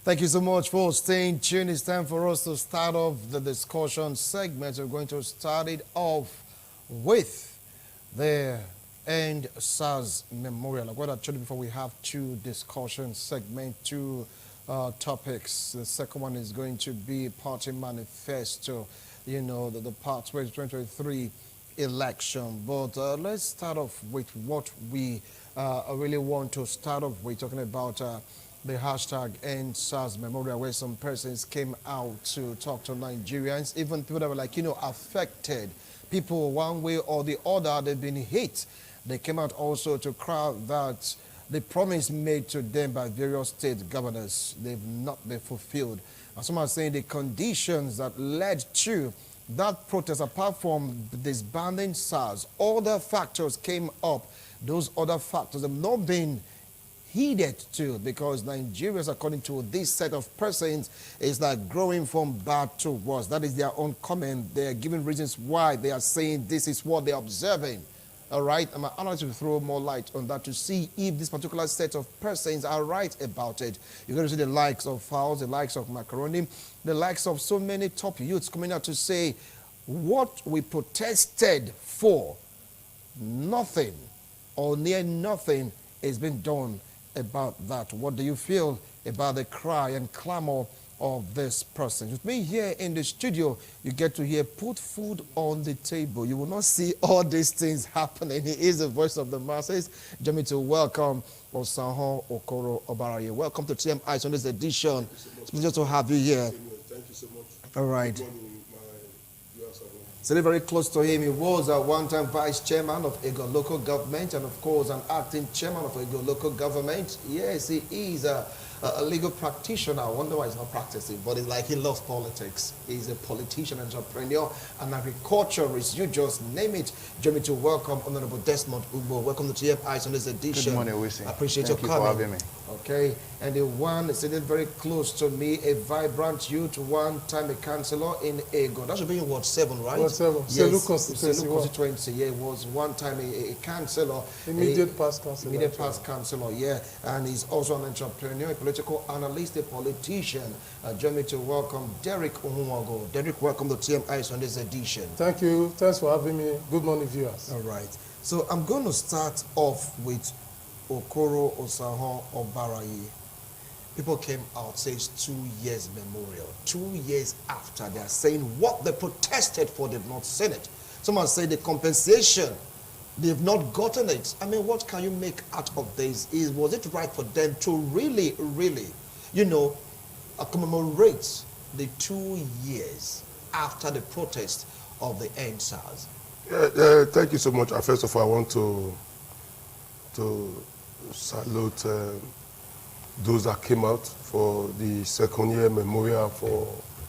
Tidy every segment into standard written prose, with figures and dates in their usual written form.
Thank you so much for staying tuned. It's time for us to start off the discussion segment. We're going to start it off with the End SARS Memorial. Like what I told you before, we have two discussion segments, two topics. The second one is going to be party manifesto, the part where 2023 election. But let's start off with what we really want to start off with, talking about the hashtag End SARS Memorial, where some persons came out to talk to Nigerians, even people that were like, affected. People one way or the other, they've been hit. They came out also to cry that the promise made to them by various state governors, they've not been fulfilled. And some are saying the conditions that led to that protest, apart from disbanding SARS, other factors came up. Those other factors have not been heeded to, because Nigerians, according to this set of persons, is like growing from bad to worse. That is their own comment. They are giving reasons why they are saying this is what they're observing. All right, I'd like to throw more light on that to see if this particular set of persons are right about it. You're going to see the likes of Fowles, the likes of Macaroni, the likes of so many top youths coming out to say what we protested for, nothing or near nothing has been done about that. What do you feel about the cry and clamor of this person? With me here in the studio, you get to hear put food on the table. You will not see all these things happening. He is the voice of the masses. Join me to welcome Osanho Okoro Obaraye. Welcome to TMI on this edition. It's a pleasure to have you here. Thank you so much. All right. Good morning, my viewers at home. Sitting very close to him, he was a one-time vice chairman of Ego local government and, of course, an acting chairman of Ego local government. Yes, he is a legal practitioner. I wonder why he's not practicing, but it's like he loves politics. He's a politician, entrepreneur, an agriculturist. You just name it. Join me to welcome Honorable Desmond Ugbo. Welcome to TFI on this edition. Good morning, Wisi. I appreciate Thank your you coming. for having me. Okay, and the one sitting very close to me, a vibrant youth, one-time a councillor in Ego. That should be in Ward 7, right? Ward 7. Yes, Selu constituency. Yeah, was one time a councillor. Immediate past councillor. Immediate past councillor, yeah. And he's also an entrepreneur, a political analyst, a politician. Join me to welcome Derek Ohunwago. Derek, welcome to TMI on this edition. Thank you. Thanks for having me. Good morning, viewers. All right. So I'm going to start off with Okoro Osanho Obaraye. People came out, says 2 years memorial. 2 years after, they are saying what they protested for, they've not seen it. Someone say the compensation, they've not gotten it. I mean, what can you make out of this? Was it right for them to really, commemorate the 2 years after the protest of the End SARS? Thank you so much. First of all, I want to salute those that came out for the second year memorial for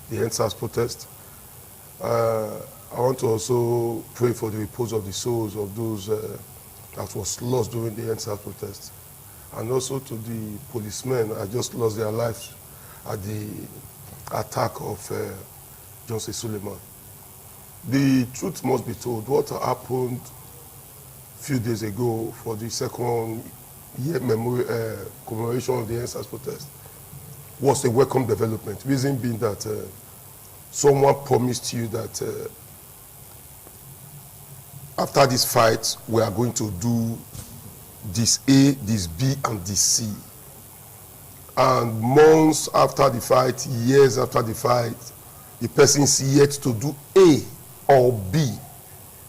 the End SARS protest. I want to also pray for the repose of the souls of those that was lost during the End SARS protest, and also to the policemen that just lost their lives at the attack of Johnson Suleiman. The truth must be told. What happened a few days ago for the second year commemoration of the End SARS protest was a welcome development. Reason being that someone promised you that after this fight, we are going to do this A, this B, and this C. And months after the fight, years after the fight, the person is yet to do A or B.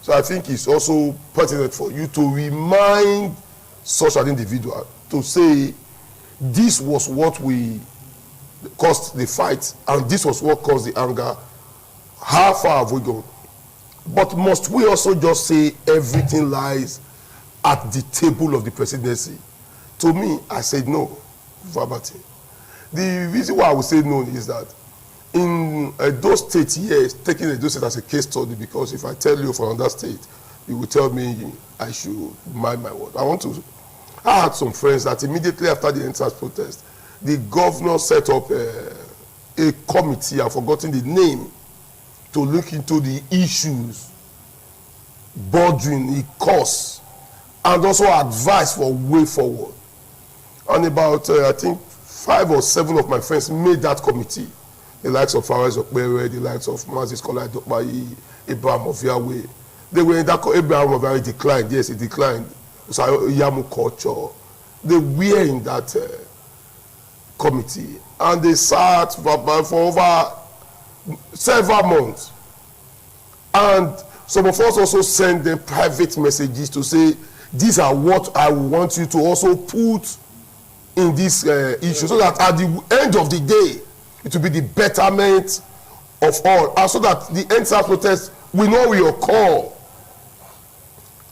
So I think it's also pertinent for you to remind such an individual to say, this was what we caused the fight, and this was what caused the anger. How far have we gone? But must we also just say everything lies at the table of the presidency? To me, I said no, verbatim. The reason why I would say no is that in those states, yes, taking those states as a case study, because if I tell you from another state, you will tell me I should mind my word. I had some friends that immediately after the End SARS protest, the governor set up a committee, I've forgotten the name, to look into the issues bordering the cause and also advice for way forward. And about, I think, 5 or 7 of my friends made that committee. The likes of Faraz Okpere, the likes of Mazis Kola Dokbayi, Abraham of Yahweh. They were in that, Abraham of Yahweh declined. Yes, he declined. So Yamu culture. They were in that committee. And they sat for over several months. And some of us also sent them private messages to say, these are what I want you to also put in this issue, so that at the end of the day, it will be the betterment of all, and so that the end-SARS protest will know your call.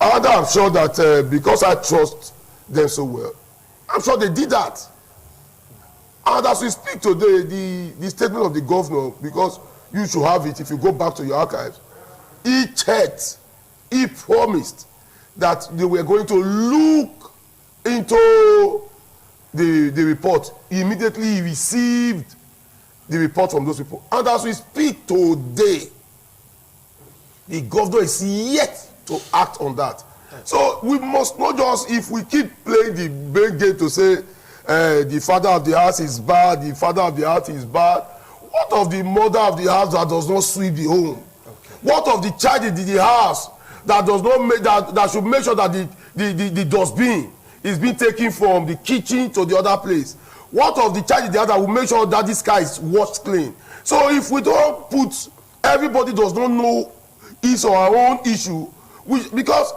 And I'm sure that because I trust them so well, I'm sure they did that. And as we speak today, the statement of the governor, because you should have it if you go back to your archives, he checked, he promised that they were going to look into the report. Immediately he received the report from those people. And as we speak today, the governor is yet to act on that. So we must not just, if we keep playing the brain game to say the father of the house is bad, the father of the house is bad, what of the mother of the house that does not sweep the home? Okay. What of the child in the house that does not make, that should make sure that the dustbin is being taken from the kitchen to the other place? What of the child in the house that will make sure that this car is washed clean? So if we don't put, everybody does not know his or our own issue, because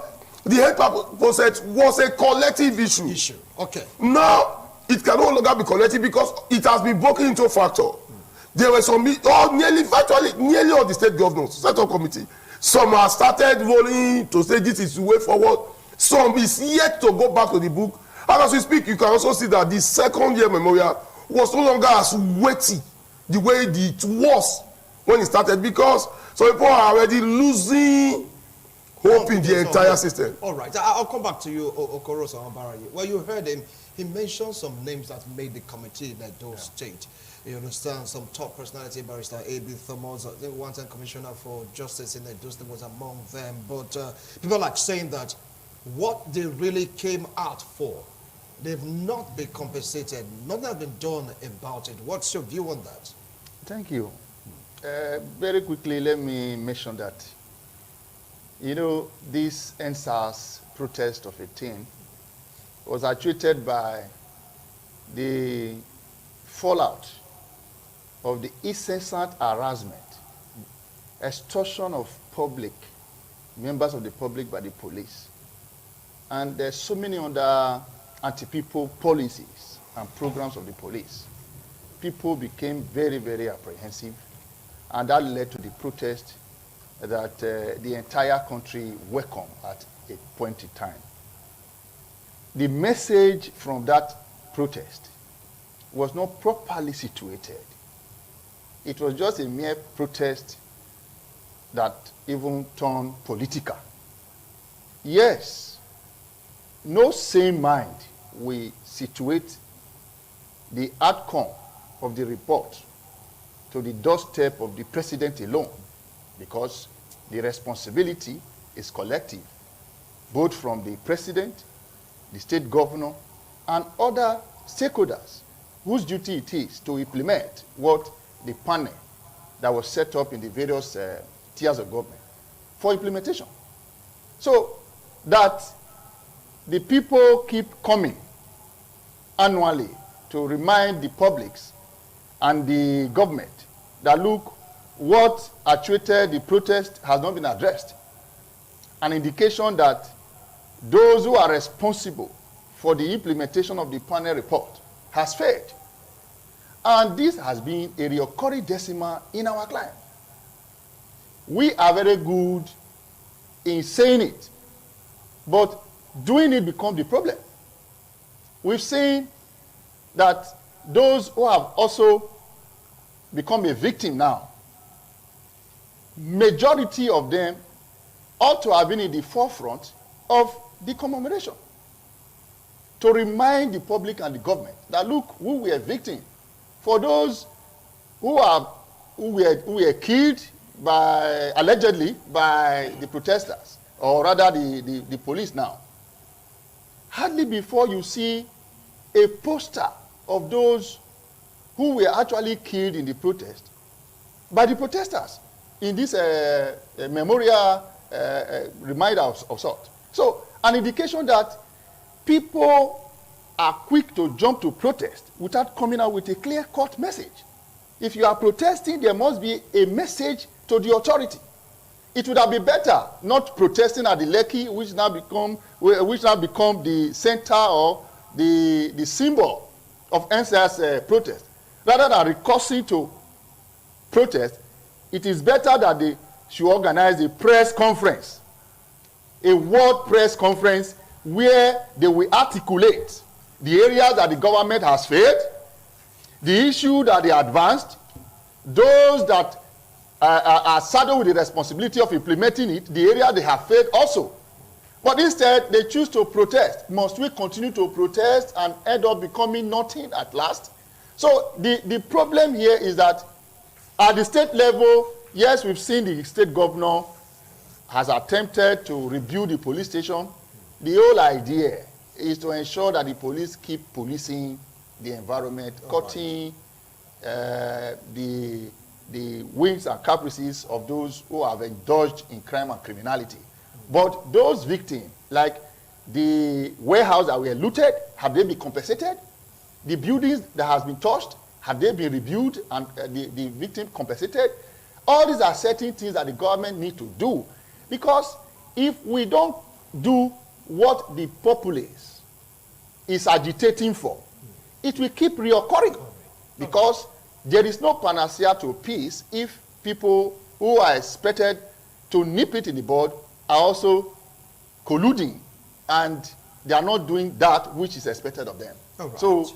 the health process was a collective issue. Okay. Now it can no longer be collective because it has been broken into a factor. There were some, nearly all the state governors, set up committee. Some have started rolling to say this is the way forward. Some is yet to go back to the book. And as we speak, you can also see that the second year memorial was no longer as weighty the way it was when it started, because some people are already losing hope in the entire system. All right, I'll come back to you, Okoro Samabaraye. Well, you heard him. He mentioned some names that made the committee in Edo State. You understand, some top personality, Barrister A.B. Thomas, the one-time commissioner for justice in Edo State was among them. But people like saying that what they really came out for, they've not been compensated. Nothing has been done about it. What's your view on that? Thank you. Very quickly, let me mention that, you know, this end-SARS protest of 18 was actuated by the fallout of the incessant harassment, extortion of public, members of the public by the police. And there's so many other anti-people policies and programs of the police. People became very, very apprehensive, and that led to the protest that the entire country welcomed at a point in time. The message from that protest was not properly situated. It was just a mere protest that even turned political. Yes, no sane mind will situate the outcome of the report to the doorstep of the president alone, because the responsibility is collective, both from the president, the state governor, and other stakeholders whose duty it is to implement what the panel that was set up in the various tiers of government for implementation. So that the people keep coming annually to remind the publics and the government that, look, what actuated the protest has not been addressed. An indication that those who are responsible for the implementation of the panel report has failed. And this has been a recurring decimal in our climb. We are very good in saying it, but doing it becomes the problem. We've seen that those who have also become a victim now, majority of them ought to have been in the forefront of the commemoration, to remind the public and the government that, look, we were victims. For those who were killed by, allegedly, by the protesters, or rather the police now, hardly before you see a poster of those who were actually killed in the protest by the protesters in this memorial reminder of sort. So, an indication that people are quick to jump to protest without coming out with a clear-cut message. If you are protesting, there must be a message to the authority. It would have been better not protesting at the Lekki, which now become the center or the symbol of NSAS protest. Rather than recursing to protest, it is better that they should organize a press conference, a world press conference, where they will articulate the areas that the government has failed, the issue that they advanced, those that are saddled with the responsibility of implementing it, the area they have failed also. But instead, they choose to protest. Must we continue to protest and end up becoming nothing at last? So the problem here is that at the state level, yes, we've seen the state governor has attempted to rebuild the police station. The whole idea is to ensure that the police keep policing the environment, cutting the whims and caprices of those who have indulged in crime and criminality. But those victims, like the warehouse that were looted, have they been compensated? The buildings that has been touched, have they been rebuilt and the victim compensated? All these are certain things that the government need to do. Because if we don't do what the populace is agitating for, it will keep reoccurring. Because there is no panacea to peace if people who are expected to nip it in the bud are also colluding, and they are not doing that which is expected of them. Right. So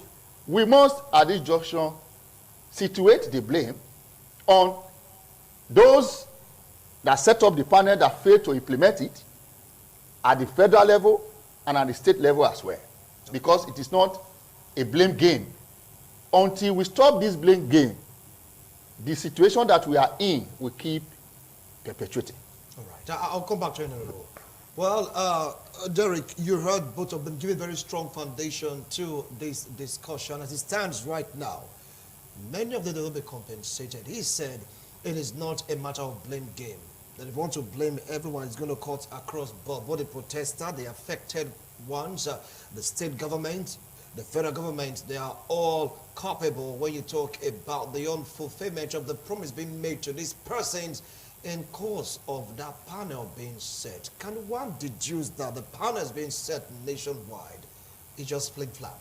we must, at this junction, situate the blame on those that set up the panel that failed to implement it at the federal level and at the state level as well. Because it is not a blame game. Until we stop this blame game, the situation that we are in will keep perpetuating. All right. I'll come back to you in a little. Well, Derek, you heard both of them give a very strong foundation to this discussion. As it stands right now, many of them will be compensated. He said it is not a matter of blame game. That if you want to blame everyone, it's going to cut across both the protester, the affected ones, the state government, the federal government. They are all culpable when you talk about the unfulfillment of the promise being made to these persons in course of that panel being set. Can one deduce that the panel is being set nationwide? It's just flim-flam.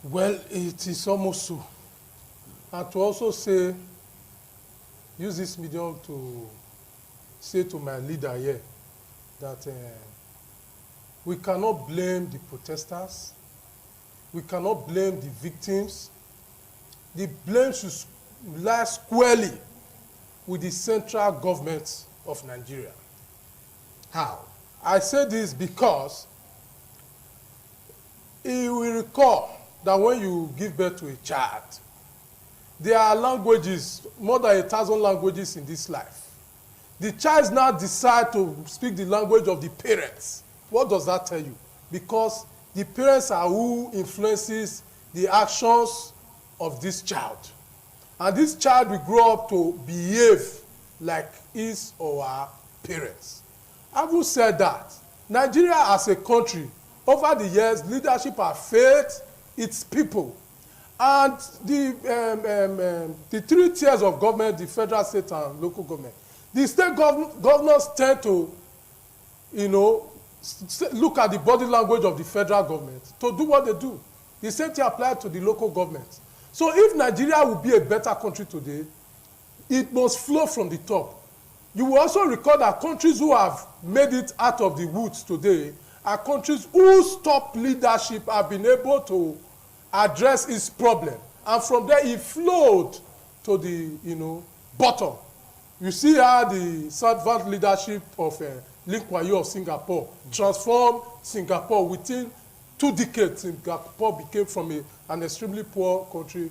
Well, it is almost so. And to also say, use this medium to say to my leader here that we cannot blame the protesters. We cannot blame the victims. The blame should lie squarely with the central government of Nigeria. How? I say this because you will recall that when you give birth to a child, there are languages, more than 1,000 languages in this life. The child now decides to speak the language of the parents. What does that tell you? Because the parents are who influences the actions of this child. And this child will grow up to behave like his or her parents. Having said that, Nigeria as a country, over the years, leadership has failed its people. And the three tiers of government, the federal, state, and local government, the state governors tend to, look at the body language of the federal government to do what they do. The same thing applies to the local government. So if Nigeria will be a better country today, it must flow from the top. You will also recall that countries who have made it out of the woods today are countries whose top leadership have been able to address its problem. And from there, it flowed to the bottom. You see how the advanced leadership of Lee Kuan Yew of Singapore transformed Singapore within 2 decades. Singapore became from an extremely poor country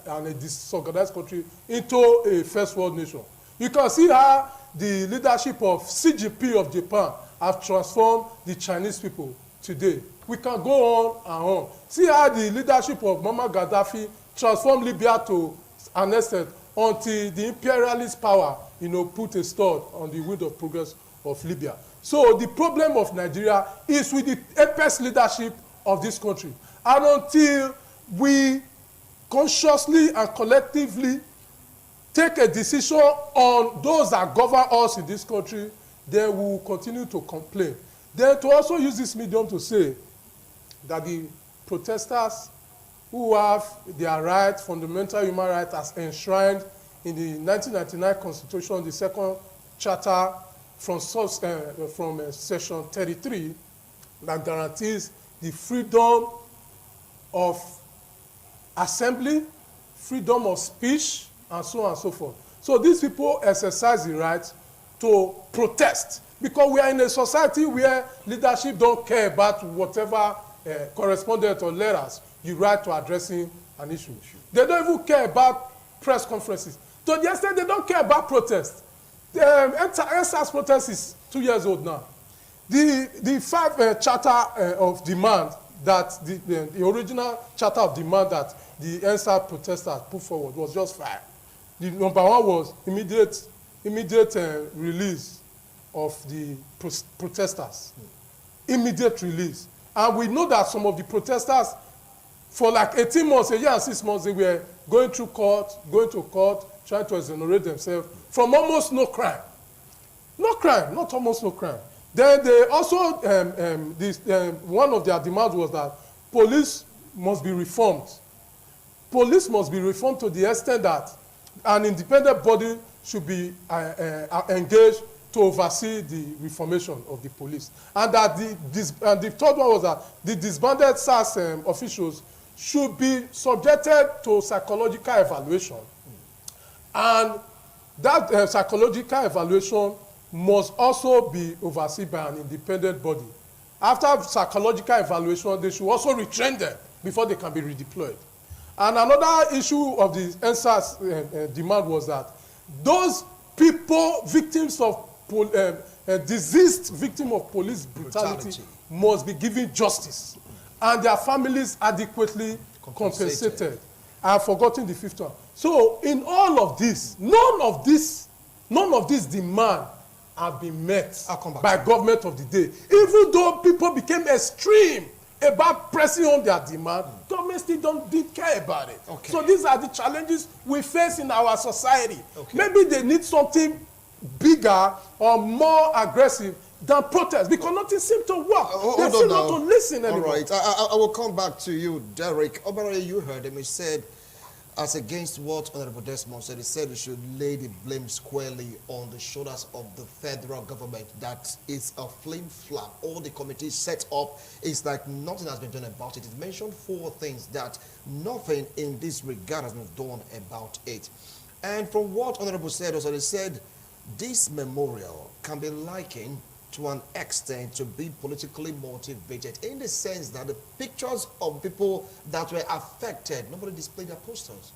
and a disorganized country into a first world nation. You can see how the leadership of Xi Jinping of Japan have transformed the Chinese people today. We can go on and on. See how the leadership of Muammar Gaddafi transformed Libya to an extent until the imperialist power, put a stud on the wind of progress of Libya. So the problem of Nigeria is with the apex leadership of this country. And until we consciously and collectively take a decision on those that govern us in this country, then we will continue to complain. Then to also use this medium to say that the protesters who have their rights, fundamental human rights, as enshrined in the 1999 Constitution, the second charter from section 33, that guarantees the freedom of assembly, freedom of speech, and so on and so forth. So these people exercise the right to protest, because we are in a society where leadership don't care about whatever correspondent or letters you write to addressing an issue. They don't even care about press conferences. To the extent they don't care about protest. The SARS protest is 2 years old now. The five charter of demand that the original charter of demand that the SARS protesters put forward was just 5. The number 1 was immediate release of the protesters. Immediate release. And we know that some of the protesters, for like 18 months, a year and 6 months, they were going to court, trying to exonerate themselves from almost no crime. No crime, not almost no crime. Then they also, one of their demands was that police must be reformed. Police must be reformed to the extent that an independent body should be engaged to oversee the reformation of the police. And that the third one was that the disbanded SARS officials should be subjected to psychological evaluation. And that psychological evaluation must also be overseen by an independent body. After psychological evaluation, they should also retrain them before they can be redeployed. And another issue of the NSAS demand was that those people, victims of deceased victim of police brutality, must be given justice, and their families adequately compensated. I have forgotten the 5th one. So in all of this, none of these demands have been met by government of the day. Even though people became extreme about pressing on their demand, government still didn't care about it. Okay. So these are the challenges we face in our society. Okay. Maybe they need something bigger or more aggressive than protest, because nothing seems to work. They seem not to listen anymore. All right, I will come back to you, Derek. Obere, you heard him. He said, as against what Honorable Desmond said, he said we should lay the blame squarely on the shoulders of the federal government. That is a flim flap. All the committees set up, it's like nothing has been done about it. It mentioned 4 things that nothing in this regard has been done about it. And from what Honorable said also, he said this memorial can be likened to an extent to be politically motivated, in the sense that the pictures of people that were affected, nobody displayed their posters.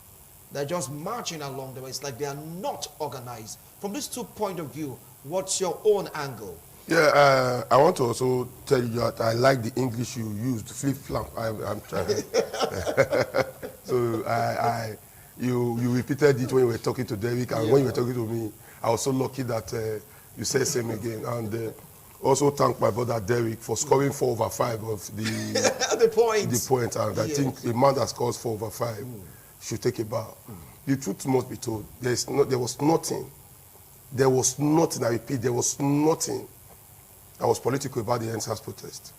They're just marching along the way. It's like they are not organized. From these 2 points of view, what's your own angle? Yeah, I want to also tell you that I like the English you used, flip-flop. I'm trying. So you repeated it when you were talking to Derek, and when you were talking to me, I was so lucky that you said same again. And also thank my brother Derek for scoring 4 over 5 of the the point. And I think a man that scores 4 over 5 should take a bow. The truth must be told. There was nothing, I repeat, there was nothing that was political about the NSAS protest.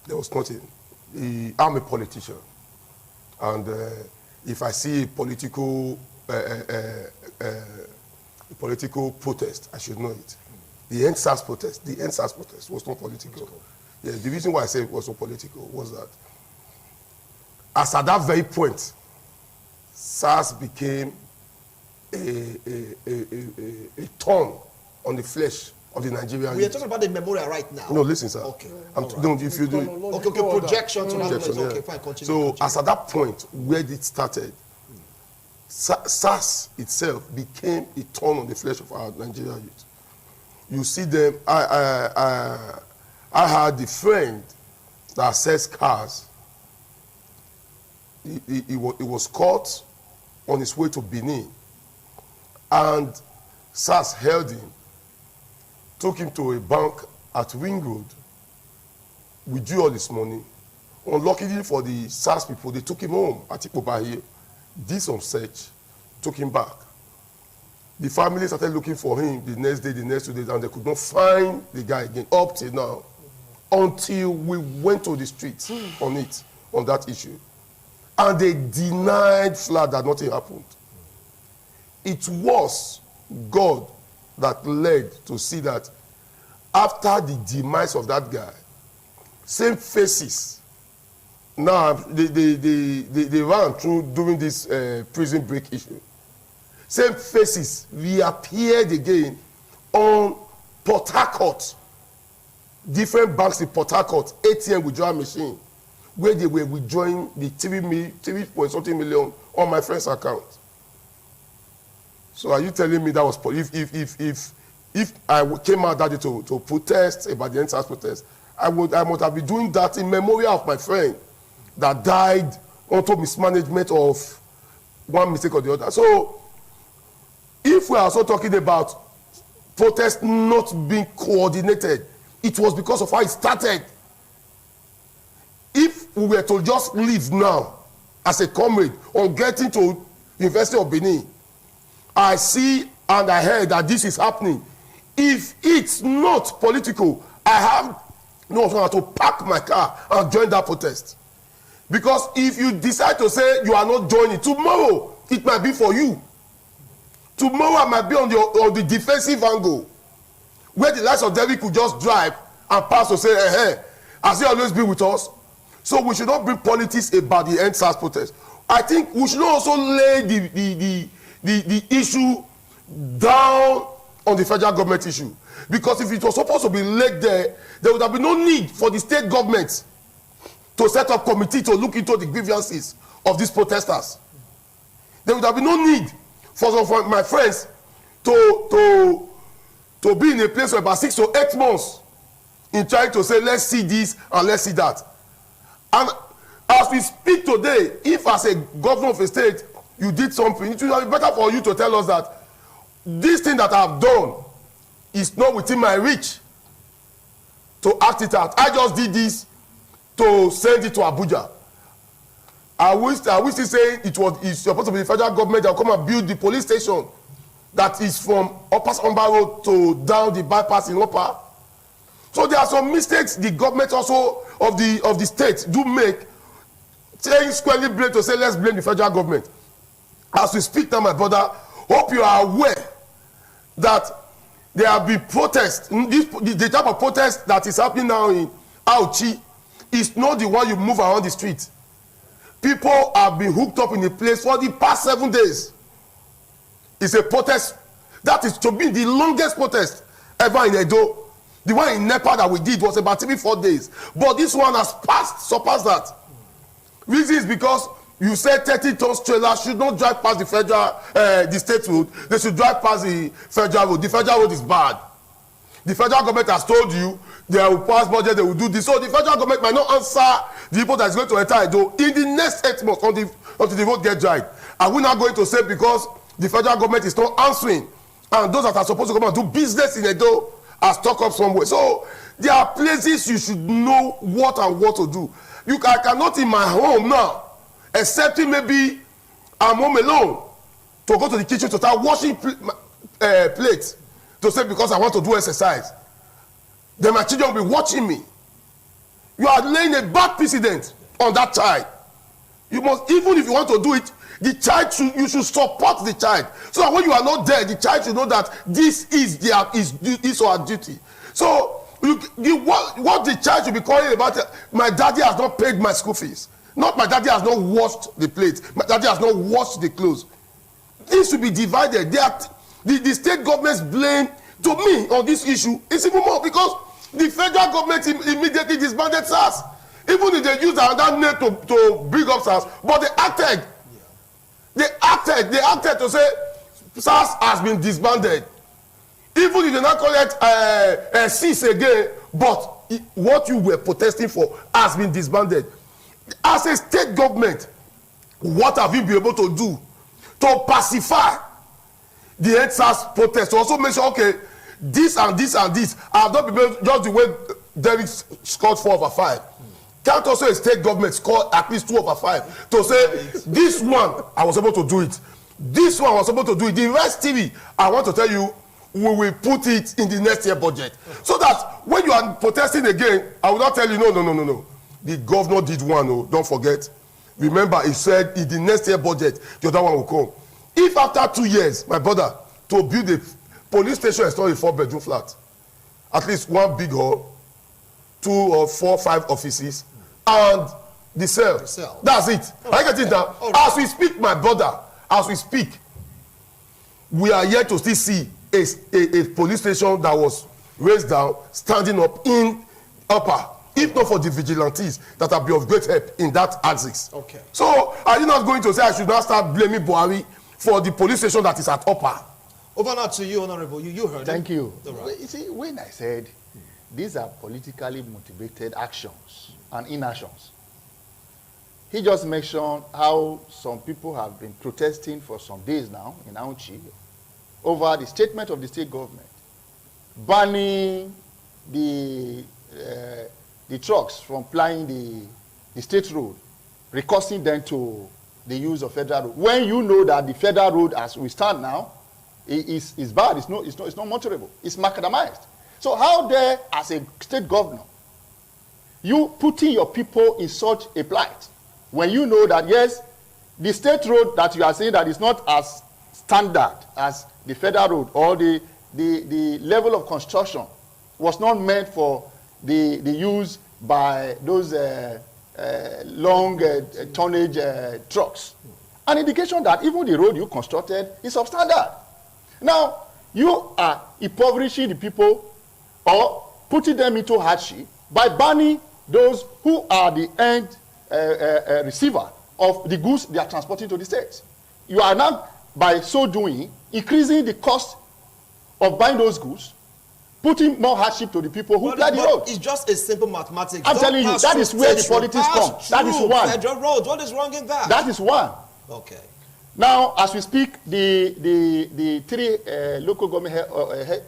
There was nothing. I'm a politician. And if I see a political protest, I should know it. The NSAS protest was not political. Yeah, the reason why I say it was not political was that as at that very point, SARS became a thorn on the flesh of the Nigerian We are talking about the memorial right now. No, listen, sir. Okay. If you do projection to projection, yeah. Okay, fine, continue. So as at that point where it started, SARS itself became a thorn on the flesh of our Nigerian youth. You see them. I had a friend that sells cars. He was caught on his way to Benin, and SARS held him, took him to a bank at Ring Road, withdrew all his money. Unluckily for the SARS people, they took him home at Ipobaye, did some search, took him back. The family started looking for him the next day, the next 2 days, and they could not find the guy again up till now, until we went to the streets on that issue. And they denied flat that nothing happened. It was God that led to see that after the demise of that guy, same faces. Now they ran through during this prison break issue. Same faces reappeared again on Port Harcourt. Different banks in Port Harcourt, ATM withdrawal machine, where they were withdrawing the 3 million on my friend's account. So are you telling me that was if I came out that day to protest about the NSAS protest, I must have been doing that in memorial of my friend that died onto mismanagement of one mistake or the other. So if we are also talking about protest not being coordinated, it was because of how it started. If we were to just leave now as a comrade on getting to University of Benin, I see and I heard that this is happening. If it's not political, I have no option to park my car and join that protest. Because if you decide to say you are not joining, tomorrow it might be for you. Tomorrow I might be on the defensive angle, where the likes of David could just drive and pass to say, hey, has he always been with us? So we should not bring politics about the NSAS protest. I think we should also lay the issue down on the federal government issue. Because if it was supposed to be laid there, there would have been no need for the state government to set up committee to look into the grievances of these protesters. There would have been no need for some of my friends to be in a place for about 6 to 8 months in trying to say, let's see this and let's see that. And as we speak today, if as a governor of a state, you did something, it would be better for you to tell us that this thing that I've done is not within my reach to act it out. I just did this to send it to Abuja. I wish to say it's supposed to be the federal government that will come and build the police station that is from Upper Samba Road to down the bypass in Upper. So there are some mistakes the government also of the state do make, saying squarely blame to say let's blame the federal government. As we speak now, my brother, hope you are aware that there have been protests. The type of protest that is happening now in Auchi is not the one you move around the street. People have been hooked up in a place for the past 7 days. It's a protest that is to be the longest protest ever in Edo. The one in Nepal that we did was about 3-4 days. But this one has surpassed that. Reason is because you said 30-ton trailers should not drive past the state road. They should drive past the federal road. The federal road is bad. The federal government has told you they will pass budget, they will do this. So the federal government might not answer the people that is going to enter Edo in the next 8 months until the road gets dried. Are we not going to say because the federal government is not answering and those that are supposed to come and do business in Edo are stuck up somewhere? So there are places you should know what to do. I cannot in my home now, excepting maybe I'm home alone, to go to the kitchen to start washing plates to say because I want to do exercise. Then my children will be watching me. You are laying a bad precedent on that child. You must, even if you want to do it, the child you should support the child, so that when you are not there, the child should know that this is his or her duty. So what the child should be calling about, my daddy has not paid my school fees, not my daddy has not washed the plate, my daddy has not washed the clothes. This should be divided. The state government's blame to me on this issue is even more because the federal government immediately disbanded SARS. Even if they used another name to bring up SARS, but they acted. They acted to say SARS has been disbanded. Even if they not call it CIS again, but what you were protesting for has been disbanded. As a state government, what have you been able to do to pacify the EndSARS protest? To also make sure, okay, this and this and this have not been able, just the way Derek scored 4/5. Can't also a state government score at least 2/5 to say this one I was able to do it, this one I was able to do it. The rest TV, I want to tell you, we will put it in the next year budget, so that when you are protesting again, I will not tell you no. The governor did one. Oh, don't forget. Remember, he said in the next year budget the other one will come. If after 2 years, my brother, to build a police station is not a 4-bedroom flat, at least one big hall, 2 or 4, 5 offices, and the cell. That's it. I get it now. As we speak, my brother, as we speak, we are yet to still see a police station that was raised down, standing up in upper, if not for the vigilantes that have been of great help in that axis. Okay. So are you not going to say I should not start blaming Buhari for the police station that is at upper? Over now to you, Honorable. You heard Thank it. you. Right. You see, when I said these are politically motivated actions and inactions, he just mentioned how some people have been protesting for some days now in Auchi over the statement of the state government banning the trucks from plying the state road, recursing them to the use of federal road. When you know that the federal road, as we stand now, is bad, it's not motorable, it's macadamized. So how dare, as a state governor, you putting your people in such a plight when you know that, yes, the state road that you are saying that is not as standard as the federal road, or the level of construction was not meant for the use by those long tonnage trucks. An indication that even the road you constructed is substandard. Now, you are impoverishing the people or putting them into hardship by banning those who are the end receiver of the goods they are transporting to the states. You are now, by so doing, increasing the cost of buying those goods, putting more hardship to the people who ply the road. It's just a simple mathematics. I'm telling you, that is where the politics come. That is one. Federal roads. What is wrong in that? That is one. Okay. Now, as we speak, the 3 local government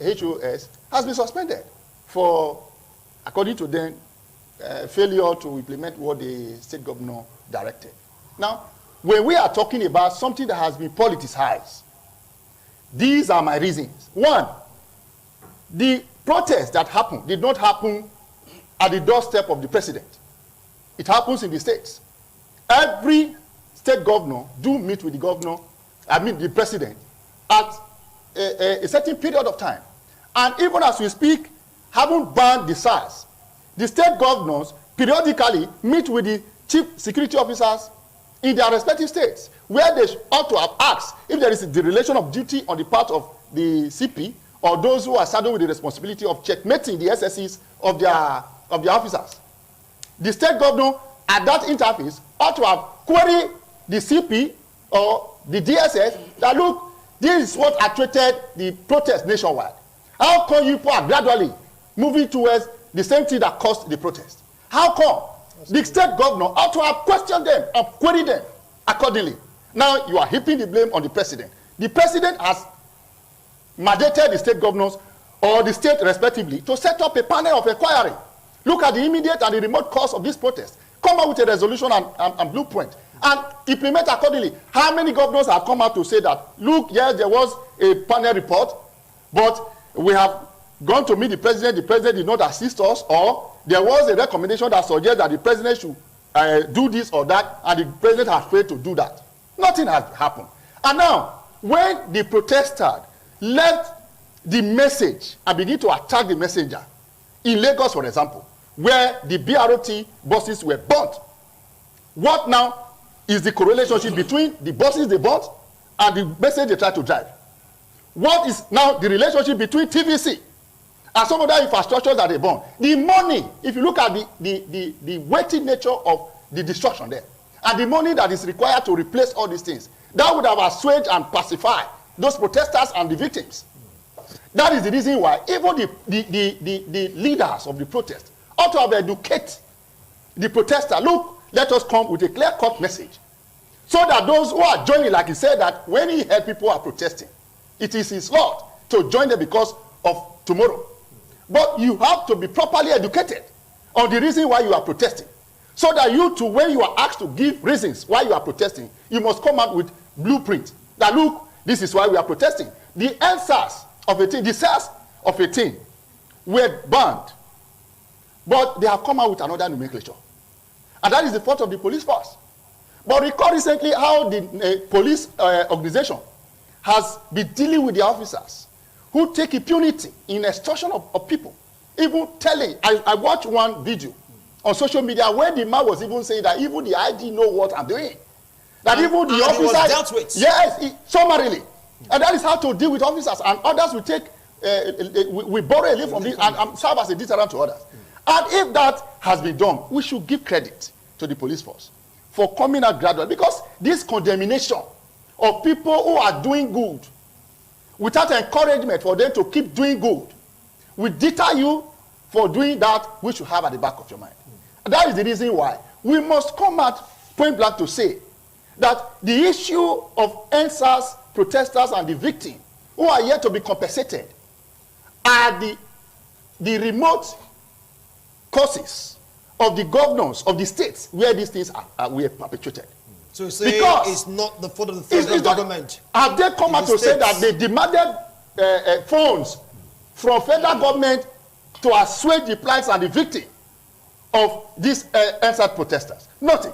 HOS has been suspended for, according to them, failure to implement what the state governor directed. Now, when we are talking about something that has been politicized, these are my reasons. One, the protest that happened did not happen at the doorstep of the president. It happens in the states. Every state governor do meet with the president, at a certain period of time. And even as we speak, haven't banned the SARS. The state governors periodically meet with the chief security officers in their respective states, where they ought to have asked if there is the relation of duty on the part of the CP or those who are saddled with the responsibility of checkmating the SSCs of their officers. The state governor at that interface ought to have queried the CP or the DSS that, look, this is what attracted the protest nationwide. How come you are gradually moving towards the same thing that caused the protest? How come? The state governor ought to have questioned them and queried them accordingly. Now you are heaping the blame on the president. The president has mandated the state governors or the state respectively to set up a panel of inquiry. Look at the immediate and the remote cause of this protest. Come up with a resolution and blueprint and implement accordingly. How many governors have come out to say that, look, yes, there was a panel report, but we have gone to meet the president did not assist us, or there was a recommendation that suggests that the president should do this or that, and the president has failed to do that. Nothing has happened. And now, when the protesters left the message and begin to attack the messenger, in Lagos, for example, where the BRT buses were burnt, what now is the correlation between the buses they burnt and the message they tried to drive? What is now the relationship between TVC and some other infrastructures that they burn? The money, if you look at the weighty nature of the destruction there, and the money that is required to replace all these things, that would have assuaged and pacified those protesters and the victims. That is the reason why even the leaders of the protest ought to have educated the protester. Look, let us come with a clear-cut message. So that those who are joining, like he said, that when he heard people are protesting, it is his lot to join them because of tomorrow. But you have to be properly educated on the reason why you are protesting. So that you too, when you are asked to give reasons why you are protesting, you must come out with blueprint. That look, this is why we are protesting. The SARS of 18, the SARS of 18 were banned. But they have come out with another nomenclature. And that is the fault of the police force. But recall recently how the police organization has been dealing with the officers who take impunity in extortion of people. Even telling, I watched one video on social media where the man was even saying that even the ID know what I'm doing. That even the officers, was dealt with. Yes, summarily. And that is how to deal with officers. And others will take, we borrow a little from this and serve as a deterrent to others. And if that has been done, we should give credit to the police force for coming out gradually. Because this condemnation of people who are doing good without encouragement for them to keep doing good will deter you for doing that which you have at the back of your mind. And that is the reason why we must come out point blank to say that the issue of NSAS protesters and the victim who are yet to be compensated are the remote causes of the governors of the states where these things were perpetrated. So you say because it's not the fault of the federal government. Have they come out to say that they demanded funds from federal government to assuage the plights and the victim of these NSAS protesters? Nothing.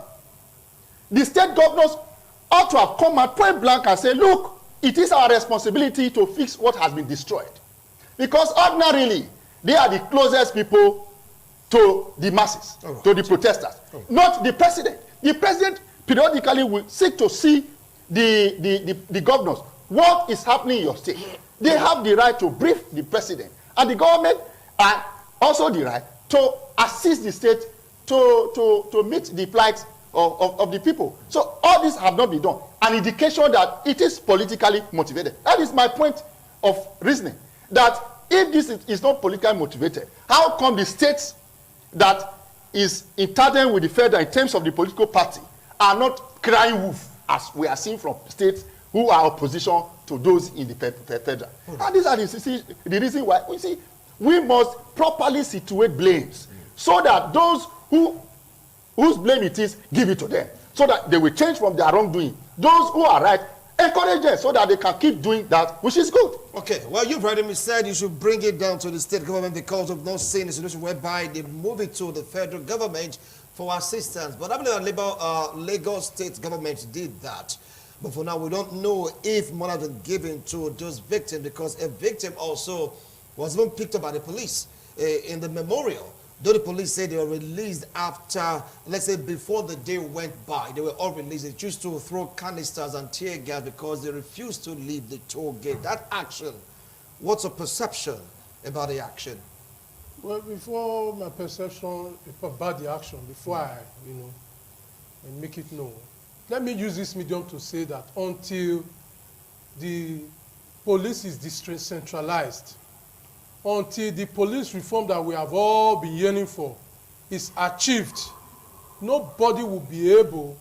The state governors ought to have come out point blank and say, look, it is our responsibility to fix what has been destroyed. Because ordinarily, they are the closest people to the masses, to the protesters, not the president. The president periodically will seek to see the governors. What is happening in your state? They have the right to brief the president. And the government are also the right to assist the state to meet the plight of the people. So all this have not been done. An indication that it is politically motivated. That is my point of reasoning. That if this is not politically motivated, how come the states that is in tandem with the federal in terms of the political party are not crying wolf, as we are seeing from states who are opposition to those in the federal? And these are the reason why we must properly situate blames so that those whose blame it is, give it to them, so that they will change from their wrongdoing. Those who are right, encourage them so that they can keep doing that, which is good. Okay, well, you've heard him. He said you should bring it down to the state government because of not seeing a solution whereby they move it to the federal government for assistance. But I believe that Lagos state government did that. But for now, we don't know if money has been given to those victims, because a victim also was even picked up by the police in the memorial. Though the police said they were released after, let's say, before the day went by, they were all released. They chose to throw canisters and tear gas because they refused to leave the toll gate. That action, what's your perception about the action? Well, before my perception about the action, before I make it known, let me use this medium to say that until the police is decentralized, until the police reform that we have all been yearning for is achieved, nobody will be able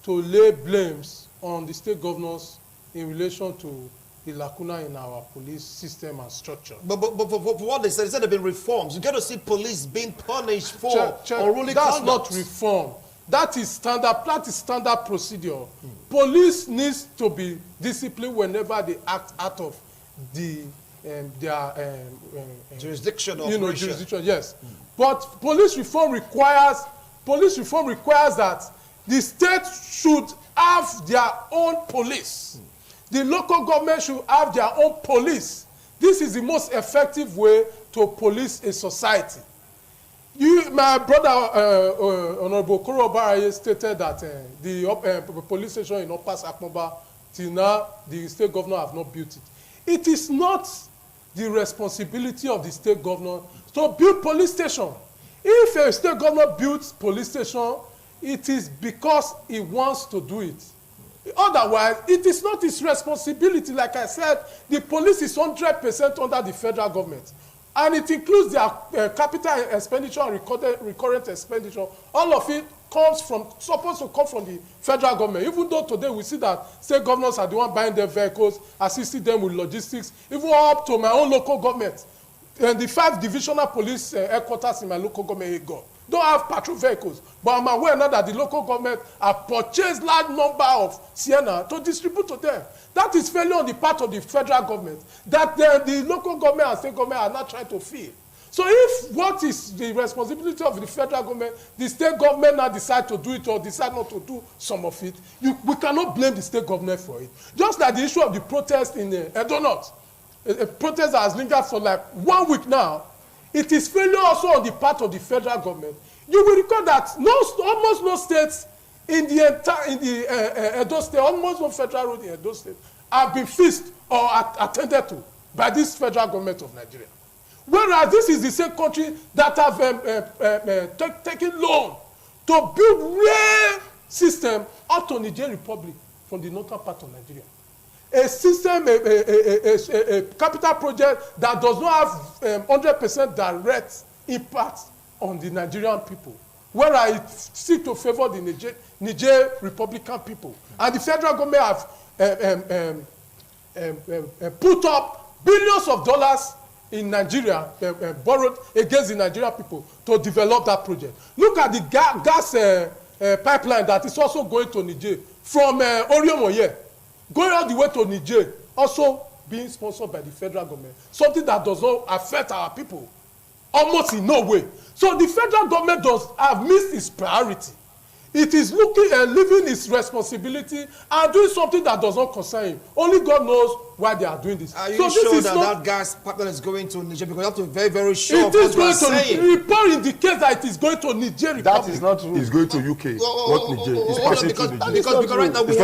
to lay blames on the state governors in relation to the lacuna in our police system and structure. But for what they said there have been reforms. You get to see police being punished for unruly That's conduct. not reform. That is standard procedure. Police needs to be disciplined whenever they act out of their jurisdiction, jurisdiction. Yes, but police reform requires that the state should have their own police. The local government should have their own police. This is the most effective way to police a society. My brother, Honorable Koro Baraye, stated that the police station in Upper Sakmoba, till now, the state governor have not built it. It is not the responsibility of the state governor to build police station. If a state governor builds police station, it is because he wants to do it. Otherwise, it is not his responsibility. Like I said, the police is 100% under the federal government. and it includes their capital expenditure and recurrent expenditure. All of it supposed to come from the federal government, even though today we see that state governors are the one buying their vehicles, assisting them with logistics, even up to my own local government. And the 5 divisional police headquarters in my local government don't have patrol vehicles. But I'm aware now that the local government have purchased large number of Sienna to distribute to them. That is failure on the part of the federal government that the local government and state government are not trying to fill. So if what is the responsibility of the federal government, the state government now decide to do it or decide not to do some of it, we cannot blame the state government for it. Just like the issue of the protest in Edo North. A protest that has lingered for like 1 week now, it is failure also on the part of the federal government. You will recall that almost no states in the Edo State, almost no federal road in Edo State, have been fixed or attended to by this federal government of Nigeria. Whereas this is the same country that have taken loan to build rail system up to Niger Republic from the northern part of Nigeria. A system, a capital project that does not have 100% direct impact on the Nigerian people, whereas it seeks to favor the Niger Republican people. And the federal government have put up billions of dollars in Nigeria, borrowed against the Nigerian people to develop that project. Look at the gas pipeline that is also going to Niger from Oriomoye, going all the way to Niger, also being sponsored by the federal government. Something that does not affect our people, almost in no way. So the federal government does have missed its priority. It is looking and leaving its responsibility and doing something that does not concern him. Only God knows why they are doing this. Are you so sure this that that gas pipeline is going to Niger? Because you have to be very, very sure. It is going to report indicates that it is going to Niger Republic. That is not true. It's going to UK, not Niger. It's passing through Niger. Because right now we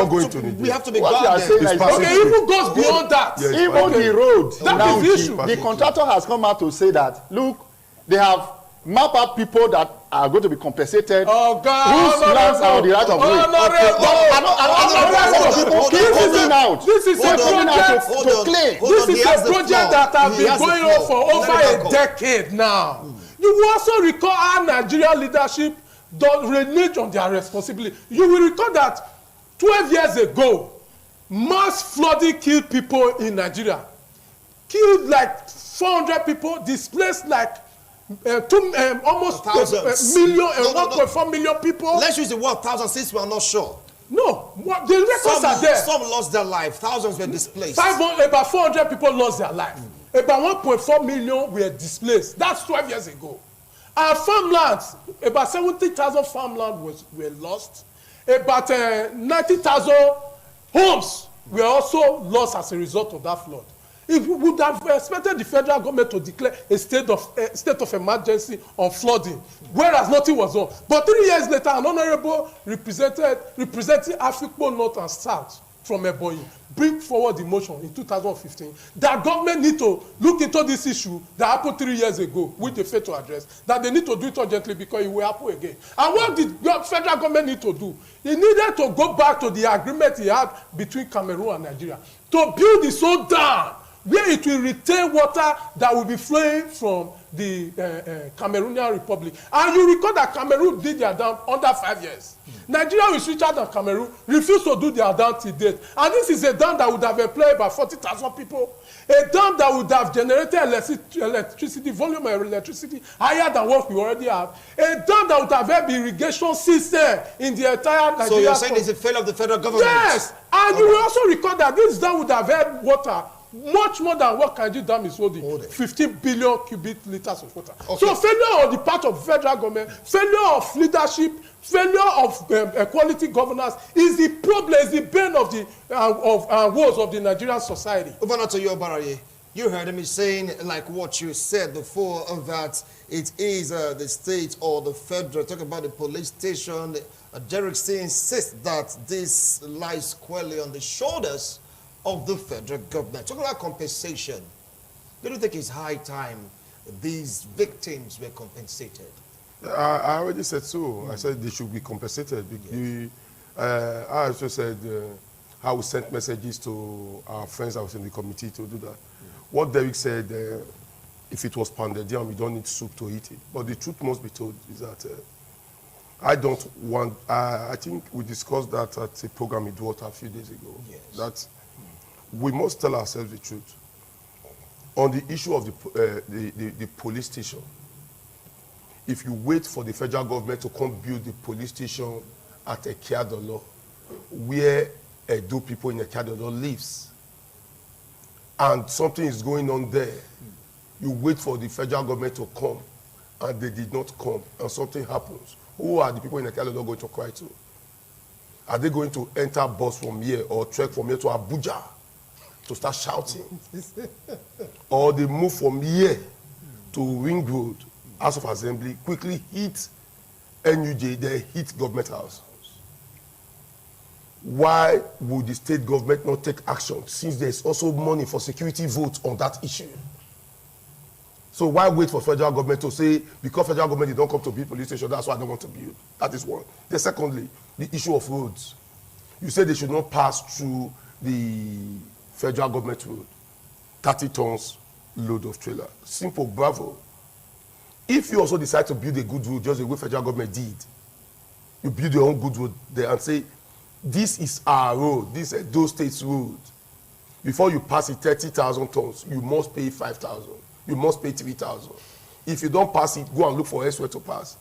have to be What you are saying guarded. is Okay, it even goes beyond that. Yes, even the road That now, is the issue. the contractor has come out to say that, look, they have mapped out people that are going to be compensated. Oh God! Whose lands are on the right of way? This is a project to claim. This is a project that has been going on for over a decade now. You will also recall how Nigerian leadership renege on their responsibility. You will recall that 12 years ago, mass flooding killed people in Nigeria. Killed like 400 people, displaced like almost million, 1.4 million people. Let's use the word thousands since we are not sure. No, the records are there. Some lost their life. Thousands were displaced. About 400 people lost their life. About 1.4 million were displaced. That's 12 years ago. Our farmlands, about 70,000 farmland were lost. About 90,000 homes were also lost as a result of that flood. If we would have expected the federal government to declare a state of emergency on flooding, whereas nothing was done. But 3 years later, an honorable representing Afikpo North and South from Ebonyi bring forward the motion in 2015 that government need to look into this issue that happened 3 years ago, which they failed to address, that they need to do it urgently because it will happen again. And what did the federal government need to do? It needed to go back to the agreement he had between Cameroon and Nigeria to build its own dam where it will retain water that will be flowing from the Cameroonian Republic. And you recall that Cameroon did their dam under 5 years. Nigeria, which richer than Cameroon, refused to do their dam till date. And this is a dam that would have employed about 40,000 people. A dam that would have generated electricity, volume of electricity higher than what we already have. A dam that would have had the irrigation system in the entire Nigeria. So you're saying it's a failure of the federal government? Yes. And you will also recall that this dam would have had water much more than what Kainji Dam is holding. 15 billion cubic liters of water. Okay. So failure on the part of federal government, failure of leadership, failure of quality governance is the problem, is the bane of the woes of the Nigerian society. Over now to you, Baraye. You heard me saying, like what you said before, that it is the state or the federal. Talk about the police station. Derek C insists that this lies squarely on the shoulders of the federal government. Talking about compensation, do you think it's high time these victims were compensated? I already said so. I said they should be compensated. Yes. I also said how we sent messages to our friends that was in the committee to do that. What Derek said, if it was pounded yam, you don't need soup to eat it. But the truth must be told is that I don't want, I think we discussed that at a program in Duota a few days ago. Yes. That we must tell ourselves the truth. On the issue of the police station, if you wait for the federal government to come build the police station at Ekiadolo, where Edo people in Ekiadolo lives, and something is going on there, you wait for the federal government to come, and they did not come, and something happens. Who are the people in Ekiadolo going to cry to? Are they going to enter bus from here or trek from here to Abuja to start shouting? Or they move from here to Ring Road, House of Assembly, quickly hit NUJ, then hit Government House? Why would the state government not take action, since there's also money for security votes on that issue? So why wait for federal government to say, because federal government did not come to build police station, that's why I don't want to build? That is one. Then secondly, the issue of roads. You said they should not pass through the federal government road. 30 tons load of trailer. Simple, bravo. If you also decide to build a good road, just the way federal government did, you build your own good road there and say, this is our road, this is those states' road. Before you pass it 30,000 tons, you must pay 5,000. You must pay 3,000. If you don't pass it, go and look for elsewhere to pass.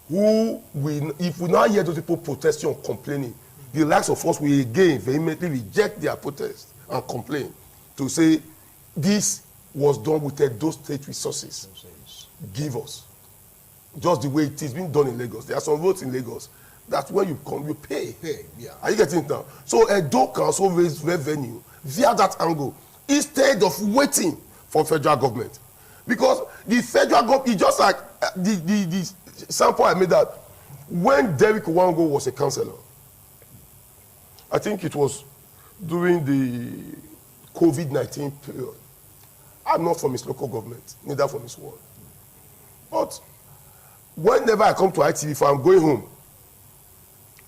If we now hear those people protesting or complaining, the likes of us will again vehemently reject their protest and complain to say this was done with those state resources. Give us. Just the way it is being done in Lagos. There are some roads in Lagos that when you come, you pay. Yeah. Are you getting it now? So Edo can also raise revenue via that angle instead of waiting for federal government. Because the federal government is just like the sample I made that when Derek Wango was a councillor, I think it was during the COVID-19 period. I'm not from his local government, neither from his ward. But whenever I come to ITV, if I'm going home,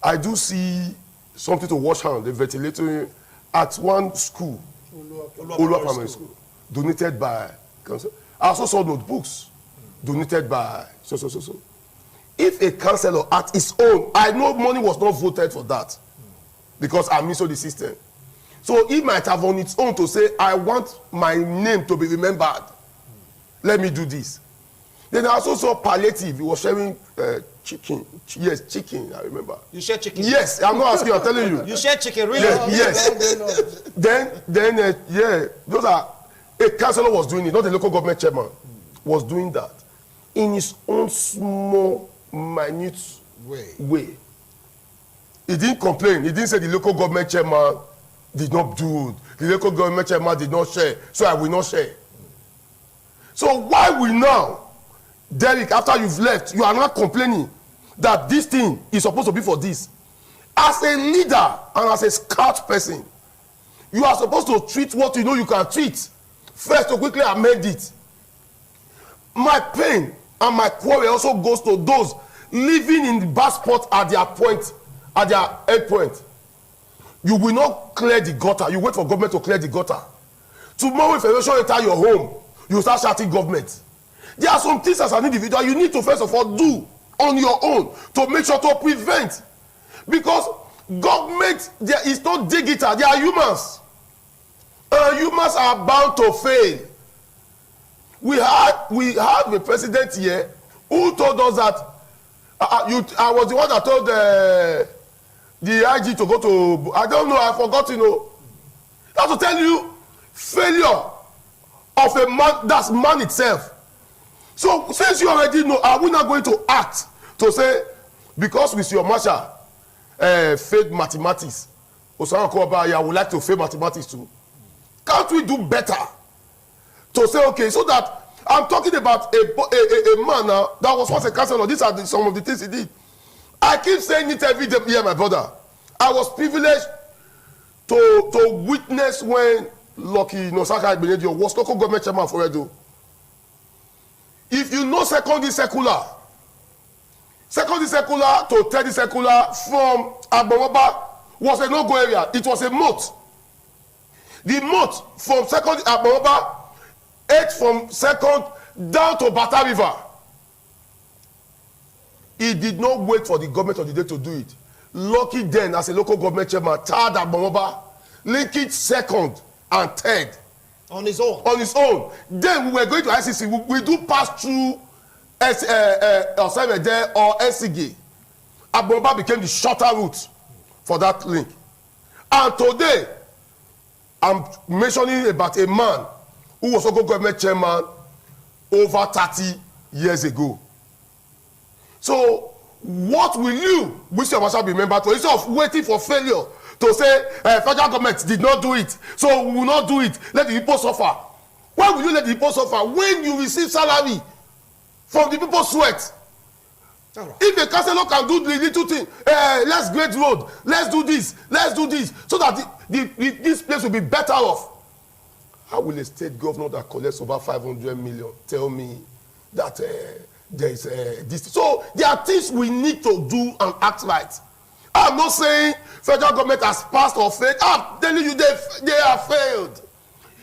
I do see something to wash hand, the ventilator at one school, Olua Primary School, donated by council. I also saw notebooks donated by so. If a councillor at his own, I know money was not voted for that because I'm into the system. So he might have on its own to say, I want my name to be remembered. Let me do this. Then I also saw palliative. He was sharing chicken. Yes, chicken, I remember. You share chicken? Yes, I'm not asking, I'm telling you. You share chicken, really? Yes. Then those are, a councillor was doing it, not the local government chairman, was doing that in his own small, minute way. He didn't complain. He didn't say the local government chairman did not do it. The local government chairman did not share, so I will not share. So why we now, Derek, after you've left, you are not complaining that this thing is supposed to be for this? As a leader and as a scout person, you are supposed to treat what you know you can treat first to quickly amend it. My pain and my quarrel also goes to those living in the bad spot at their point, at their end point. You will not clear the gutter. You wait for government to clear the gutter. Tomorrow, if erosion enter your home, you start shouting government. There are some things as an individual you need to first of all do on your own to make sure to prevent. Because government, there is not digital, they are humans. Humans are bound to fail. We have a president here who told us that I was the one that told the IG to go to, I don't know, I forgot, That's to tell you, failure of a man, that's man itself. So since you already know, are we not going to act to say, because with your Marshall failed mathematics, Osama Kobaya would like to fail mathematics too? Can't we do better to say, okay, so that I'm talking about a man now that was once a councillor. These are some of the things he did. I keep saying it every day here, my brother. I was privileged to witness when Lucky Nosaka Benedio was local government chairman for Edo. If you know secondary secular to third secular from Agbawaba was a no-go area. It was a moat. The moat from secondary Agbawaba ate from second down to Bata River. He did not wait for the government of the day to do it. Lucky then, as a local government chairman, Tad Agbomoba linked it second and third. On his own? On his own. Then we were going to ICC. We do pass through Osamede or SCG. Agbomoba became the shorter route for that link. And today, I'm mentioning about a man who was local government chairman over 30 years ago. So, what will you, which you must be remembered to, instead of waiting for failure to say federal government did not do it, so we will not do it, let the people suffer. Why will you let the people suffer when you receive salary from the people's sweat? Right. If the councillor can do the little thing, let's grade road, let's do this, so that this place will be better off. How will a state governor that collects over 500 million tell me that there is this? So there are things we need to do and act right. I'm not saying federal government has passed or failed. I'm telling you they have failed.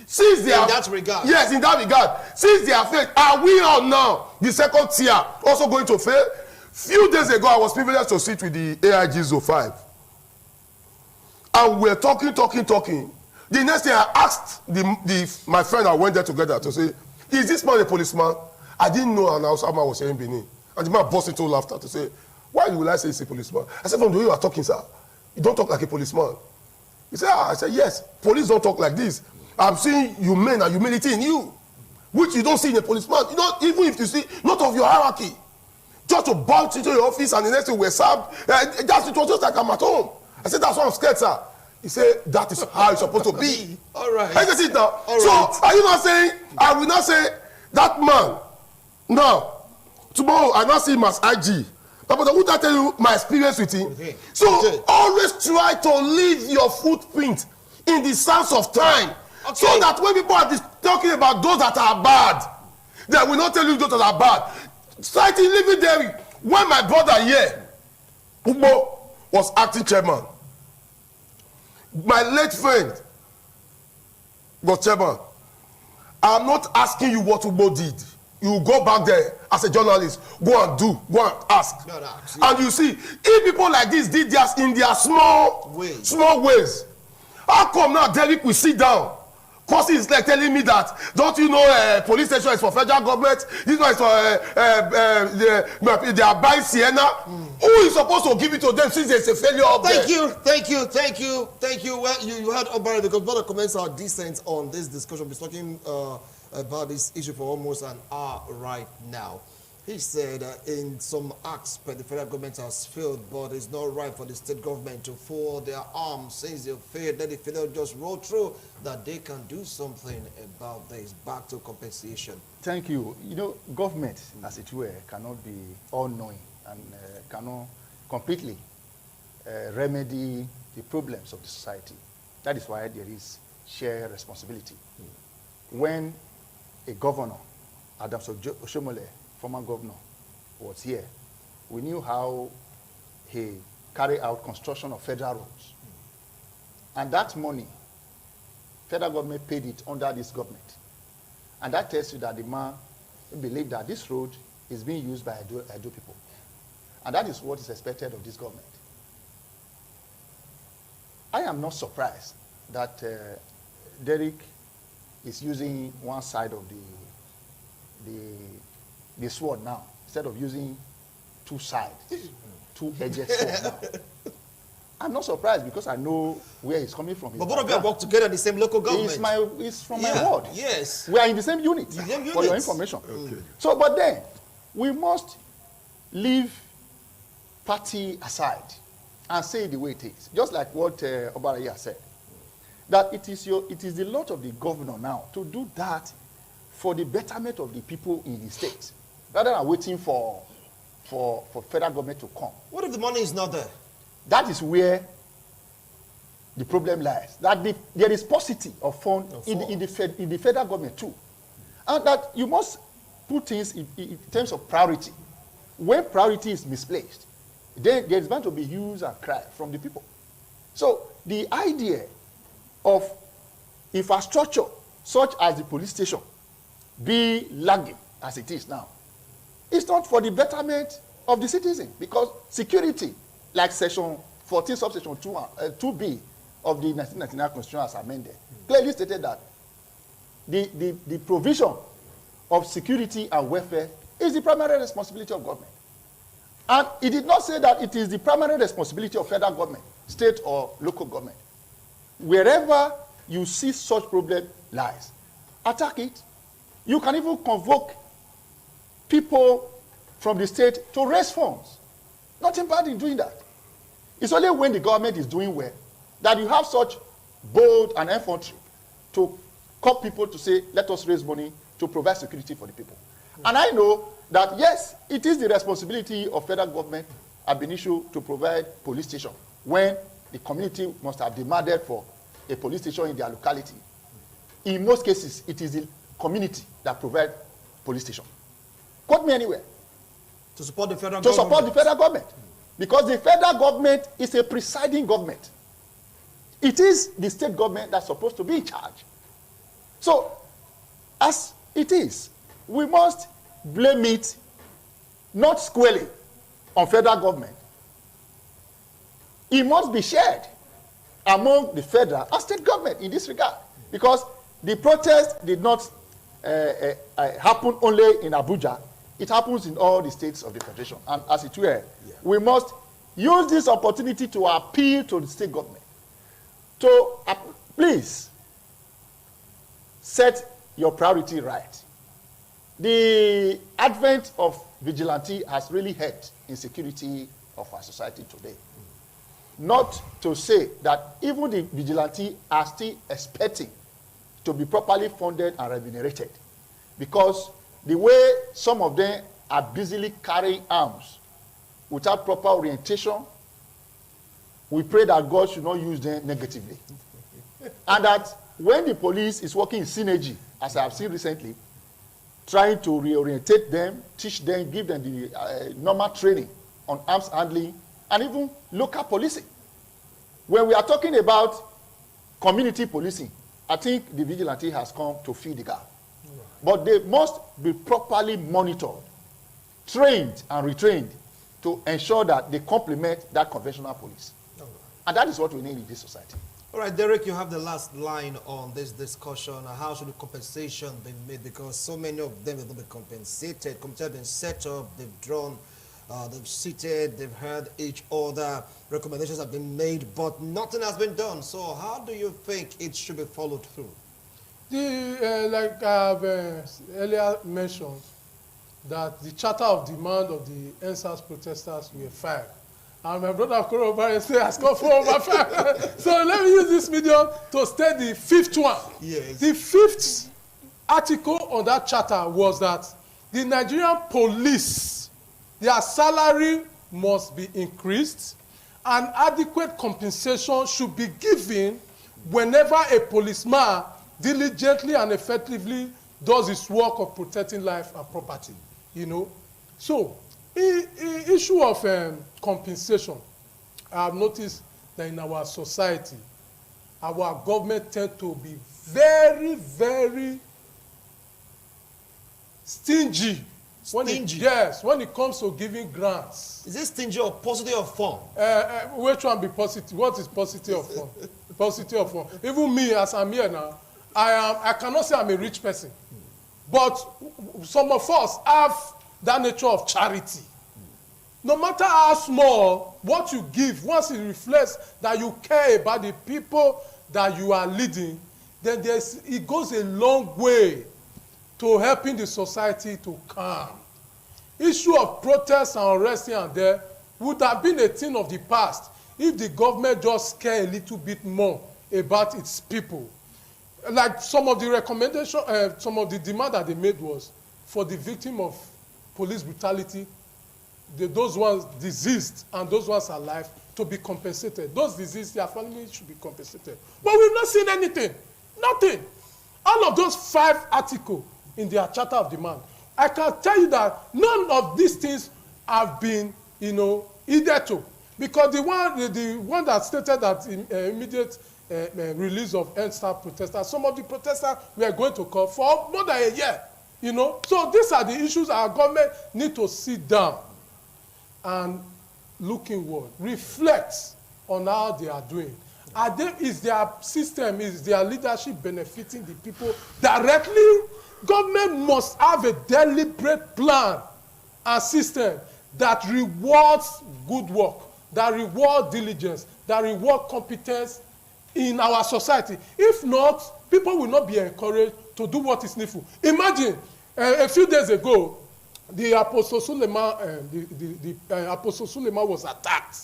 Since they in that regard. Yes, in that regard. Since they have failed, are we on now, the second tier, also going to fail? Few days ago, I was privileged to sit with the AIG Zone 5. And we were talking. The next thing I asked my friend I went there together to say, is this man a policeman? I didn't know, and I was saying Benin. And the man burst into laughter to say, why will I say he's a policeman? I said, from the way you are talking, sir, you don't talk like a policeman. He said, I said, yes, police don't talk like this. I'm seeing human and humility in you, which you don't see in a policeman. You know, even if you see, not of your hierarchy. Just to bounce into your office and the next thing we're served. It was just like I'm at home. I said, that's why I'm scared, sir. He said, that is how it's supposed to be. All right. I can see it now. All so, right. are you not saying, I will not say, that man, now, tomorrow, I not see him as IG. But would I tell you my experience with him? Okay. So, okay. Always try to leave your footprint in the sands of time. Okay. So that when people are talking about those that are bad, they will not tell you those that are bad. Slightly living there. When my brother here, Ugbo, was acting chairman, my late friend was chairman. I'm not asking you what Ugbo did. You go back there as a journalist, go and ask. And you see, if people like this did theirs in their small ways, how come now Derek will sit down? Because he's like telling me that, don't you know police station is for federal government, this one is for they are buying Sienna. Who is supposed to give it to them since there's a failure up there? Thank you. Well, you heard Obari, because brother comments are decent on this discussion. We're talking about this issue for almost an hour right now. He said in some acts, the federal government has failed, but it's not right for the state government to fold their arms since they failed. Let the federal just roll through, that they can do something about this. Back to compensation. Thank you. You know, government, as it were, cannot be all-knowing and cannot completely remedy the problems of the society. That is why there is shared responsibility. When a governor, Adams Oshomole, former governor, was here, we knew how he carried out construction of federal roads. And that money, federal government paid it under this government. And that tells you that the man believed that this road is being used by Edo people. And that is what is expected of this government. I am not surprised that Derek is using one side of the sword now, instead of using two sides, two-edged sword now. I'm not surprised because I know where he's coming from. But both of you work together in the same local government. It's from my ward. Yes. We are in the same unit, for your information. Okay. So, but then, we must leave party aside and say it the way it is. Just like what Obaraya said. That it is the lot of the governor now to do that for the betterment of the people in his state, rather than waiting for federal government to come. What if the money is not there? That is where the problem lies. That there is paucity of funds in the federal government too. And that you must put things in terms of priority. When priority is misplaced, then there is bound to be hues and cry from the people. So the idea of infrastructure such as the police station be lagging as it is now, it's not for the betterment of the citizen, because security, like section 14 subsection 2b of the 1999 Constitution as amended, clearly stated that the provision of security and welfare is the primary responsibility of government. And it did not say that it is the primary responsibility of federal government, state or local government. Wherever you see such problem lies, attack it. You can even convoke people from the state to raise funds. Nothing bad in doing that. It's only when the government is doing well that you have such bold and infantry to call people to say, let us raise money to provide security for the people. And I know that, yes, it is the responsibility of federal government ab initio to provide police station when the community must have demanded for a police station in their locality. In most cases, it is the community that provides police station. Quote me anywhere. To support the federal to government. support the federal government. Because the federal government is a presiding government. It is the state government that's supposed to be in charge. So, as it is, we must blame it not squarely on federal government. It must be shared among the federal and state government in this regard. Because the protest did not happen only in Abuja. It happens in all the states of the Federation. And as it were, we must use this opportunity to appeal to the state government to please set your priority right. The advent of vigilante has really helped in security of our society today. Not to say that even the vigilante are still expecting to be properly funded and remunerated, because the way some of them are busily carrying arms without proper orientation, we pray that God should not use them negatively. And that when the police is working in synergy, as I have seen recently, trying to reorientate them, teach them, give them the normal training on arms handling, and even local policing. When we are talking about community policing, I think the vigilante has come to fill the gap. But they must be properly monitored, trained and retrained to ensure that they complement that conventional police. And that is what we need in this society. All right, Derek, you have the last line on this discussion. How should the compensation be made? Because so many of them will be compensated. Committees have been set up, they've drawn, they've seated, they've heard each other. Recommendations have been made, but nothing has been done. So how do you think it should be followed through? Like I've earlier mentioned, that the charter of demand of the SARS protesters were 5. And my brother Koroba has got 4 over 5. So let me use this medium to state the 5th one. Yes. The 5th article on that charter was that the Nigerian police, their salary must be increased and adequate compensation should be given whenever a policeman diligently and effectively does his work of protecting life and property, you know. So, issue of compensation, I have noticed that in our society, our government tend to be very, very stingy. Yes, when it comes to giving grants. Is this stingy or positive of form? Which one be positive? What is positive of form? Positive of form. Even me, as I'm here now, I cannot say I'm a rich person, but some of us have that nature of charity. No matter how small, what you give, once it reflects that you care about the people that you are leading, then it goes a long way to helping the society to calm. Issue of protests and unrest here and there would have been a thing of the past if the government just care a little bit more about its people. Like some of the recommendation, some of the demand that they made was for the victim of police brutality, those ones deceased and those ones alive, to be compensated. Those deceased, their families should be compensated. But we've not seen anything. Nothing. All of those 5 articles in their charter of demand, I can tell you that none of these things have been, adhered to. Because the one that stated that immediate release of end-start protesters, some of the protesters were going to call for more than a year. You know, so these are the issues our government need to sit down and look inward, reflect on how they are doing. Is their system, is their leadership benefiting the people directly? Government must have a deliberate plan and system that rewards good work, that rewards diligence, that rewards competence in our society. If not, people will not be encouraged to do what is needful. Imagine, a few days ago, the Apostle Suleiman, Apostle Suleiman was attacked.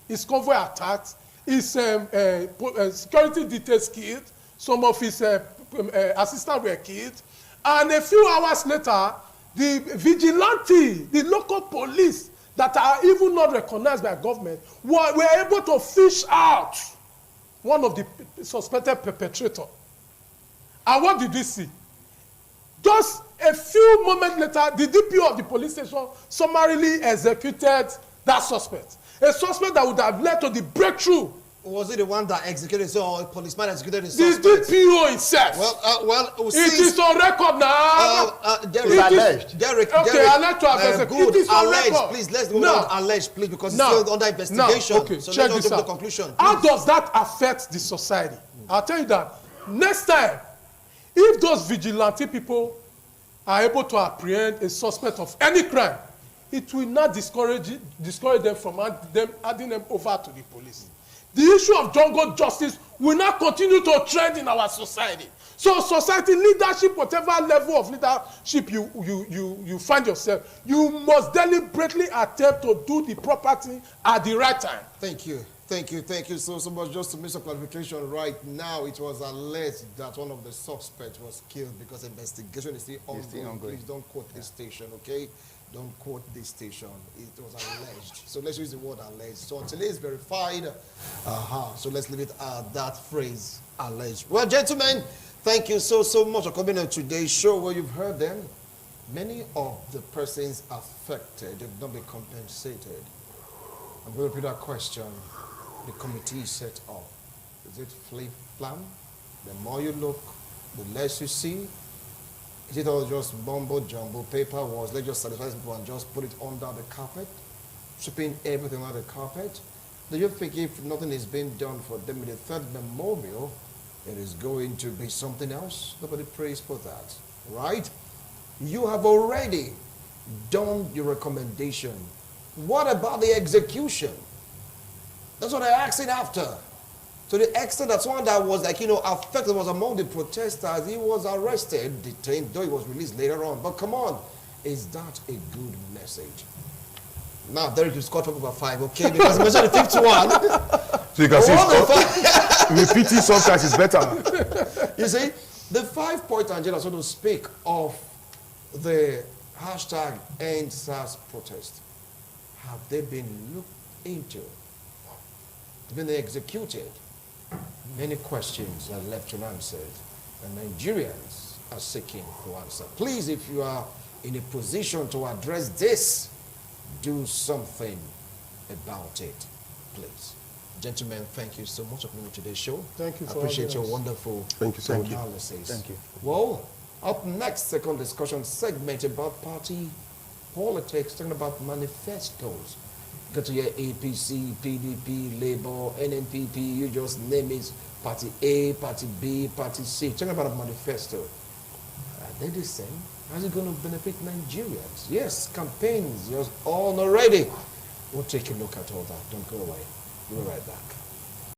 His convoy attacked. His security details killed. Some of his assistants were killed. And a few hours later, the vigilante, the local police that are even not recognized by government, were able to fish out one of the suspected perpetrators. And what did we see? Just a few moments later, the DPO of the police station summarily executed that suspect. A suspect that would have led to the breakthrough. Was it the one that executed, so a policeman executed the suspect? The DPO himself. Well, it is on record now. Derek, alleged. Derek, okay, I'd like to have good. It is on Alleged, record. please, let's go on alleged, please, because it's still under investigation. Okay, so check let's this go to out. the conclusion. How does that affect the society? I'll tell you that. Next time, if those vigilante people are able to apprehend a suspect of any crime, it will not discourage them from adding them over to the police. The issue of jungle justice will not continue to trend in our society. So society leadership, whatever level of leadership you find yourself, you must deliberately attempt to do the proper thing at the right time. Thank you so much. Just to make some clarification, right now it was alleged that one of the suspects was killed because investigation is still ongoing. Please don't quote this station, okay? Don't quote this station. It was alleged. So let's use the word alleged. So until it's verified, so let's leave it at that phrase, alleged. Well, gentlemen, thank you so much for coming on today's show. Well, you've heard them. Many of the persons affected have not been compensated. I'm going to repeat that question. The committee is set up. Is it flip-flam? The more you look, the less you see. Is it all just mumbo-jumbo paper was? Let's just satisfy people and just put it under the carpet, sweeping everything under the carpet. Do you think if nothing is being done for them in the third memorial, it is going to be something else? Nobody prays for that, right? You have already done your recommendation. What about the execution? That's what I'm asking after. To the extent that someone that was affected was among the protesters, he was arrested, detained, though he was released later on. But come on, is that a good message? Now, Derek, you scored over 5, okay? Because you mentioned the fifth one. So you can see repeating sometimes is better. You see, the 5-point agenda, so to speak, of the hashtag End SARS protest, have they been looked into? Have been executed? Many questions are left unanswered, and Nigerians are seeking for answer. Please, if you are in a position to address this, do something about it, please. Gentlemen, thank you so much for coming to today's show. Thank you for I appreciate having your us. wonderful analysis. Thank you. Well, up next, second discussion segment about party politics, talking about manifestos. Go to your APC, PDP, Labour, NNPP, you just name it, Party A, Party B, Party C. Talking about a manifesto. Are they the same? How's it going to benefit Nigerians? Yes, campaigns, you're all already. We'll take a look at all that. Don't go away. We'll be right back.